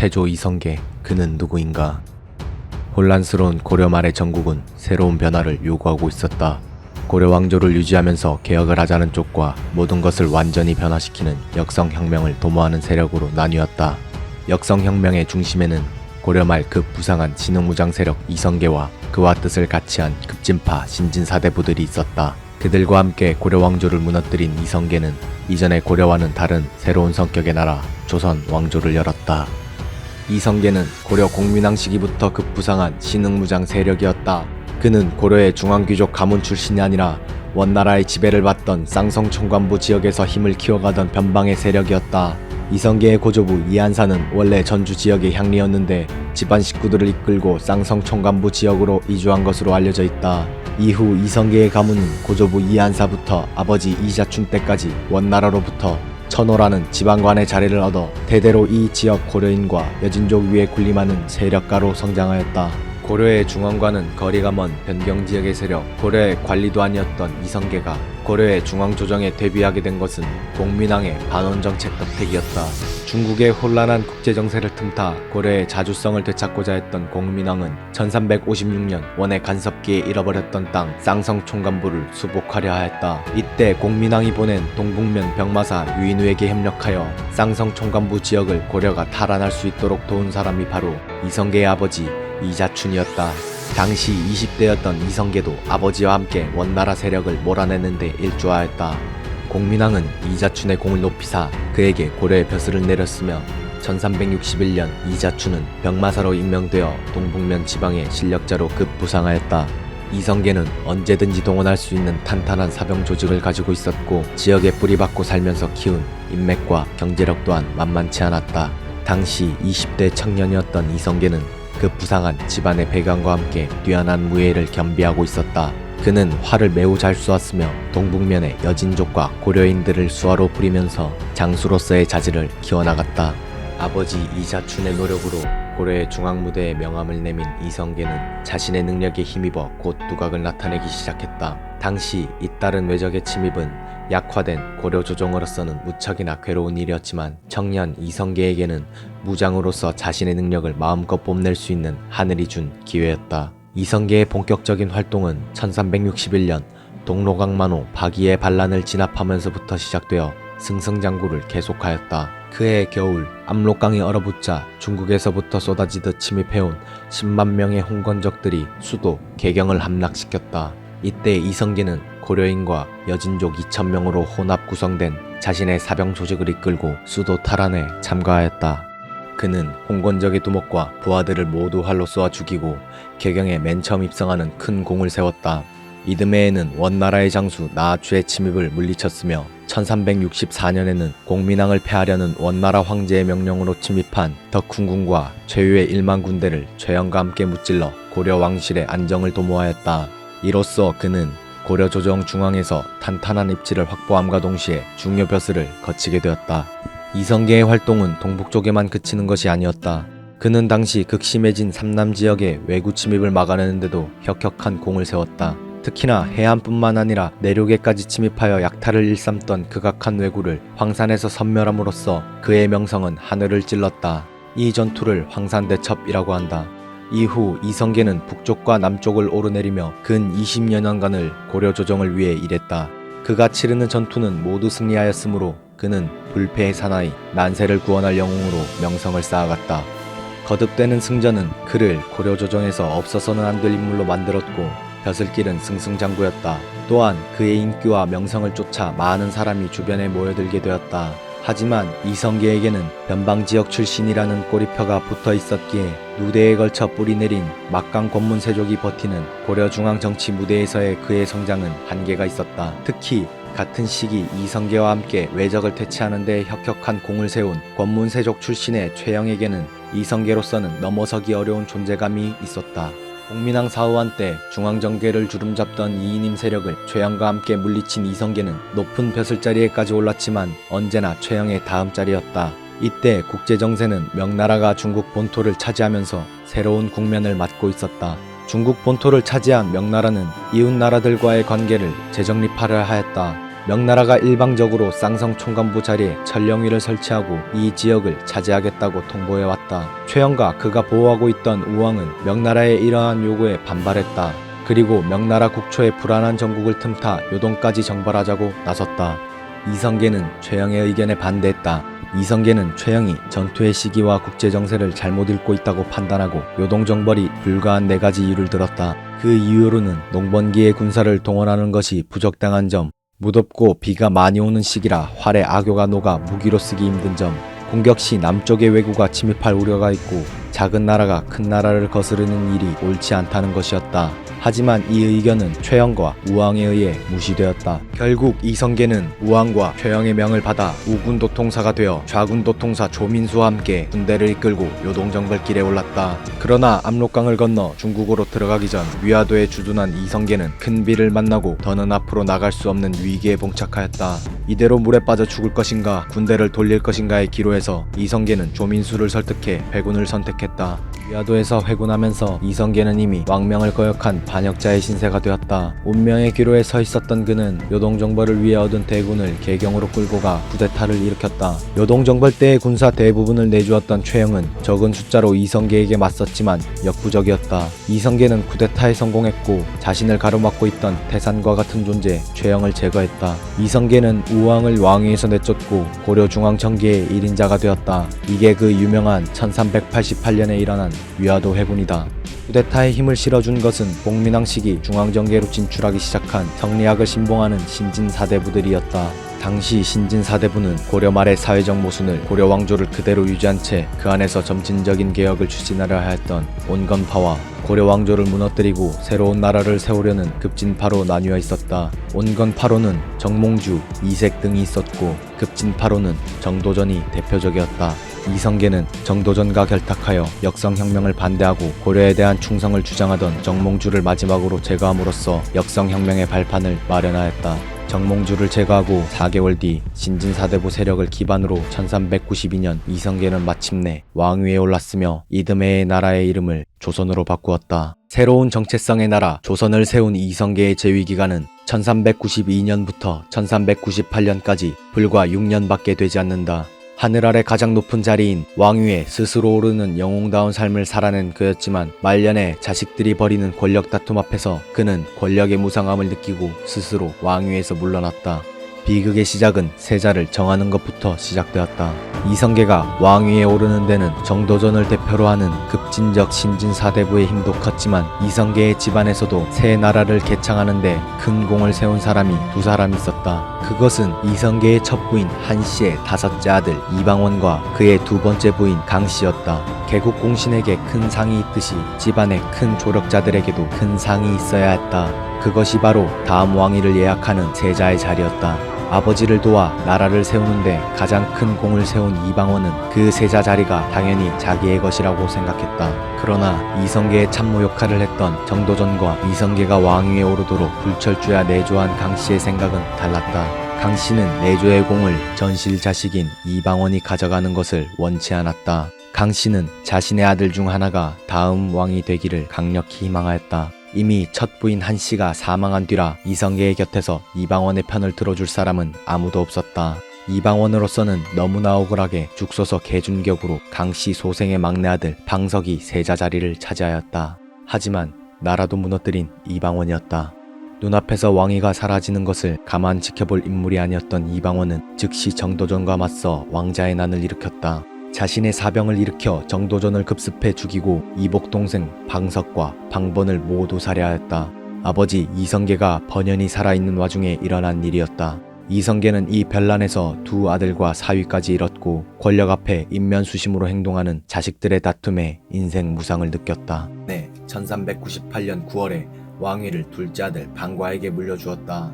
태조 이성계, 그는 누구인가? 혼란스러운 고려 말의 전국은 새로운 변화를 요구하고 있었다. 고려 왕조를 유지하면서 개혁을 하자는 쪽과 모든 것을 완전히 변화시키는 역성혁명을 도모하는 세력으로 나뉘었다. 역성혁명의 중심에는 고려 말 급부상한 신흥무장 세력 이성계와 그와 뜻을 같이한 급진파 신진사대부들이 있었다. 그들과 함께 고려 왕조를 무너뜨린 이성계는 이전의 고려와는 다른 새로운 성격의 나라 조선 왕조를 열었다. 이성계는 고려 공민왕 시기부터 급부상한 신흥무장 세력이었다. 그는 고려의 중앙귀족 가문 출신이 아니라 원나라의 지배를 받던 쌍성총관부 지역에서 힘을 키워가던 변방의 세력이었다. 이성계의 고조부 이한사는 원래 전주 지역의 향리였는데 집안 식구들을 이끌고 쌍성총관부 지역으로 이주한 것으로 알려져 있다. 이후 이성계의 가문은 고조부 이한사부터 아버지 이자춘 때까지 원나라로부터 천호라는 지방관의 자리를 얻어 대대로 이 지역 고려인과 여진족 위에 군림하는 세력가로 성장하였다. 고려의 중앙과는 거리가 먼 변경지역의 세력, 고려의 관리도 아니었던 이성계가 고려의 중앙조정에 데뷔하게 된 것은 공민왕의 반원정책 덕택이었다. 중국의 혼란한 국제정세를 틈타 고려의 자주성을 되찾고자 했던 공민왕은 1356년 원의 간섭기에 잃어버렸던 땅 쌍성총관부를 수복하려 하였다. 이때 공민왕이 보낸 동북면 병마사 유인우에게 협력하여 쌍성총관부 지역을 고려가 탈환할 수 있도록 도운 사람이 바로 이성계의 아버지 이자춘이었다. 당시 20대였던 이성계도 아버지와 함께 원나라 세력을 몰아내는데 일조하였다. 공민왕은 이자춘의 공을 높이사 그에게 고려의 벼슬을 내렸으며 1361년 이자춘은 병마사로 임명되어 동북면 지방의 실력자로 급부상하였다. 이성계는 언제든지 동원할 수 있는 탄탄한 사병 조직을 가지고 있었고 지역에 뿌리박고 살면서 키운 인맥과 경제력 또한 만만치 않았다. 당시 20대 청년이었던 이성계는 급부상한 집안의 배경과 함께 뛰어난 무예를 겸비하고 있었다. 그는 활을 매우 잘 쏘았으며 동북면의 여진족과 고려인들을 수하로 부리면서 장수로서의 자질을 키워나갔다. 아버지 이자춘의 노력으로 고려의 중앙무대에 명함을 내민 이성계는 자신의 능력에 힘입어 곧 두각을 나타내기 시작했다. 당시 잇따른 외적의 침입은 약화된 고려 조정으로서는 무척이나 괴로운 일이었지만 청년 이성계에게는 무장으로서 자신의 능력을 마음껏 뽐낼 수 있는 하늘이 준 기회였다. 이성계의 본격적인 활동은 1361년 동로강만호 박이의 반란을 진압하면서부터 시작되어 승승장구를 계속하였다. 그해 겨울 압록강이 얼어붙자 중국에서부터 쏟아지듯 침입해온 10만 명의 홍건적들이 수도 개경을 함락시켰다. 이때 이성계는 고려인과 여진족 2,000명으로 혼합 구성된 자신의 사병 조직을 이끌고 수도 탈환에 참가하였다. 그는 홍건적의 두목과 부하들을 모두 활로 쏘아 죽이고 개경에 맨 처음 입성하는 큰 공을 세웠다. 이듬해에는 원나라의 장수 나아추의 침입을 물리쳤으며 1364년에는 공민왕을 패하려는 원나라 황제의 명령으로 침입한 덕훈군과 최유의 1만 군대를 최영과 함께 무찔러 고려 왕실의 안정을 도모하였다. 이로써 그는 고려 조정 중앙에서 탄탄한 입지를 확보함과 동시에 중요 벼슬을 거치게 되었다. 이성계의 활동은 동북쪽에만 그치는 것이 아니었다. 그는 당시 극심해진 삼남 지역의 외구 침입을 막아내는데도 혁혁한 공을 세웠다. 특히나 해안뿐만 아니라 내륙에까지 침입하여 약탈을 일삼던 극악한 왜구를 황산에서 섬멸함으로써 그의 명성은 하늘을 찔렀다. 이 전투를 황산대첩이라고 한다. 이후 이성계는 북쪽과 남쪽을 오르내리며 근 20여 년간을 고려 조정을 위해 일했다. 그가 치르는 전투는 모두 승리하였으므로 그는 불패의 사나이 난세를 구원할 영웅으로 명성을 쌓아갔다. 거듭되는 승전은 그를 고려 조정에서 없어서는 안 될 인물로 만들었고 벼슬길은 승승장구였다. 또한 그의 인기와 명성을 쫓아 많은 사람이 주변에 모여들게 되었다. 하지만 이성계에게는 변방지역 출신이라는 꼬리표가 붙어 있었기에 누대에 걸쳐 뿌리내린 막강 권문세족이 버티는 고려 중앙 정치 무대에서의 그의 성장은 한계가 있었다. 특히 같은 시기 이성계와 함께 외적을 퇴치하는 데 혁혁한 공을 세운 권문세족 출신의 최영에게는 이성계로서는 넘어서기 어려운 존재감이 있었다. 공민왕 사후한 때 중앙정계를 주름잡던 이인임 세력을 최영과 함께 물리친 이성계는 높은 벼슬자리에까지 올랐지만 언제나 최영의 다음 자리였다. 이때 국제정세는 명나라가 중국 본토를 차지하면서 새로운 국면을 맞고 있었다. 중국 본토를 차지한 명나라는 이웃 나라들과의 관계를 재정립하려 하였다. 명나라가 일방적으로 쌍성 총관부 자리에 천령위를 설치하고 이 지역을 차지하겠다고 통보해왔다. 최영과 그가 보호하고 있던 우왕은 명나라의 이러한 요구에 반발했다. 그리고 명나라 국초의 불안한 정국을 틈타 요동까지 정벌하자고 나섰다. 이성계는 최영의 의견에 반대했다. 이성계는 최영이 전투의 시기와 국제정세를 잘못 읽고 있다고 판단하고 요동정벌이 불가한 4가지 이유를 들었다. 그 이유로는 농번기에 군사를 동원하는 것이 부적당한 점, 무덥고 비가 많이 오는 시기라 활에 악효가 녹아 무기로 쓰기 힘든 점, 공격 시 남쪽의 왜구가 침입할 우려가 있고 작은 나라가 큰 나라를 거스르는 일이 옳지 않다는 것이었다. 하지만 이 의견은 최영과 우왕에 의해 무시되었다. 결국 이성계는 우왕과 최영의 명을 받아 우군도통사가 되어 좌군도통사 조민수와 함께 군대를 이끌고 요동정벌길에 올랐다. 그러나 압록강을 건너 중국으로 들어가기 전 위화도에 주둔한 이성계는 큰 비를 만나고 더는 앞으로 나갈 수 없는 위기에 봉착하였다. 이대로 물에 빠져 죽을 것인가 군대를 돌릴 것인가의 기로에서 이성계는 조민수를 설득해 회군을 선택했다. 위화도에서 회군하면서 이성계는 이미 왕명을 거역한 반역자의 신세가 되었다. 운명의 기로에 서 있었던 그는 요동정벌을 위해 얻은 대군을 개경으로 끌고 가 쿠데타를 일으켰다. 요동정벌 때의 군사 대부분을 내주었던 최영은 적은 숫자로 이성계에게 맞섰지만 역부족이었다. 이성계는 쿠데타에 성공했고 자신을 가로막고 있던 태산과 같은 존재 최영을 제거했다. 이성계는 우왕을 왕위에서 내쫓고 고려 중앙청기의 1인자가 되었다. 이게 그 유명한 1388년에 일어난 위화도 회군이다. 쿠데타에 힘을 실어준 것은 복민왕 시기 중앙정계로 진출하기 시작한 정리학을 신봉하는 신진사대부들이었다. 당시 신진사대부는 고려 말의 사회적 모순을 고려 왕조를 그대로 유지한 채 그 안에서 점진적인 개혁을 추진하려 하였던 온건파와 고려 왕조를 무너뜨리고 새로운 나라를 세우려는 급진파로 나뉘어 있었다. 온건파로는 정몽주, 이색 등이 있었고 급진파로는 정도전이 대표적이었다. 이성계는 정도전과 결탁하여 역성혁명을 반대하고 고려에 대한 충성을 주장하던 정몽주를 마지막으로 제거함으로써 역성혁명의 발판을 마련하였다. 정몽주를 제거하고 4개월 뒤 신진사대부 세력을 기반으로 1392년 이성계는 마침내 왕위에 올랐으며 이듬해의 나라의 이름을 조선으로 바꾸었다. 새로운 정체성의 나라 조선을 세운 이성계의 재위기간은 1392년부터 1398년까지 불과 6년밖에 되지 않는다. 하늘 아래 가장 높은 자리인 왕위에 스스로 오르는 영웅다운 삶을 살아낸 그였지만 말년에 자식들이 벌이는 권력 다툼 앞에서 그는 권력의 무상함을 느끼고 스스로 왕위에서 물러났다. 비극의 시작은 세자를 정하는 것부터 시작되었다. 이성계가 왕위에 오르는 데는 정도전을 대표로 하는 급진적 신진사대부의 힘도 컸지만 이성계의 집안에서도 새 나라를 개창하는 데 큰 공을 세운 사람이 2사람 있었다. 그것은 이성계의 첫 부인 한씨의 5째 아들 이방원과 그의 2번째 부인 강씨였다. 개국공신에게 큰 상이 있듯이 집안의 큰 조력자들에게도 큰 상이 있어야 했다. 그것이 바로 다음 왕위를 예약하는 세자의 자리였다. 아버지를 도와 나라를 세우는데 가장 큰 공을 세운 이방원은 그 세자 자리가 당연히 자기의 것이라고 생각했다. 그러나 이성계의 참모 역할을 했던 정도전과 이성계가 왕위에 오르도록 불철주야 내조한 강씨의 생각은 달랐다. 강씨는 내조의 공을 전실 자식인 이방원이 가져가는 것을 원치 않았다. 강씨는 자신의 아들 중 하나가 다음 왕이 되기를 강력히 희망하였다. 이미 첫 부인 한씨가 사망한 뒤라 이성계의 곁에서 이방원의 편을 들어줄 사람은 아무도 없었다. 이방원으로서는 너무나 억울하게 죽소서 개준격으로 강씨 소생의 막내 아들 방석이 세자 자리를 차지하였다. 하지만 나라도 무너뜨린 이방원이었다. 눈앞에서 왕위가 사라지는 것을 가만 지켜볼 인물이 아니었던 이방원은 즉시 정도전과 맞서 왕자의 난을 일으켰다. 자신의 사병을 일으켜 정도전을 급습해 죽이고 이복 동생 방석과 방번을 모두 살해하였다. 아버지 이성계가 번연히 살아있는 와중에 일어난 일이었다. 이성계는 이 변란에서 2 아들과 사위까지 잃었고 권력 앞에 인면수심으로 행동하는 자식들의 다툼에 인생 무상을 느꼈다. 1398년 9월에 왕위를 둘째 아들 방과에게 물려주었다.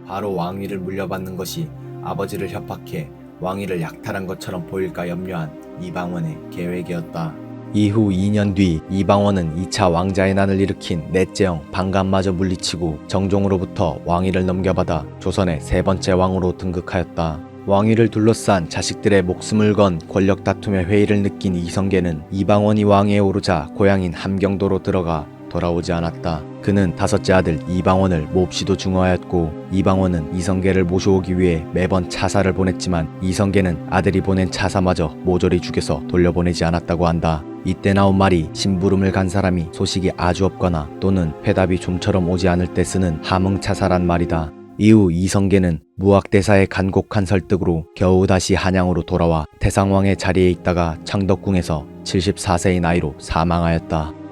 바로 왕위를 물려받는 것이 아버지를 협박해 왕위를 약탈한 것처럼 보일까 염려한 이방원의 계획이었다. 이후 2년 뒤 이방원은 2차 왕자의 난을 일으킨 넷째 형 방감마저 물리치고 정종으로부터 왕위를 넘겨받아 조선의 3번째 왕으로 등극하였다. 왕위를 둘러싼 자식들의 목숨을 건 권력 다툼의 회의를 느낀 이성계는 이방원이 왕위에 오르자 고향인 함경도로 들어가 돌아오지 않았다. 그는 다섯째 아들 이방원을 몹시도 중화하였고 이방원은 이성계를 모셔오기 위해 매번 차사를 보냈지만 이성계는 아들이 보낸 차사마저 모조리 죽여서 돌려보내지 않았다고 한다. 이때 나온 말이 심부름을 간 사람이 소식이 아주 없거나 또는 회답이 좀처럼 오지 않을 때 쓰는 함흥차사란 말이다. 이후 이성계는 무학대사의 간곡한 설득으로 겨우 다시 한양으로 돌아와 태상왕의 자리에 있다가 창덕궁에서 74세의 나이로 사망하였다.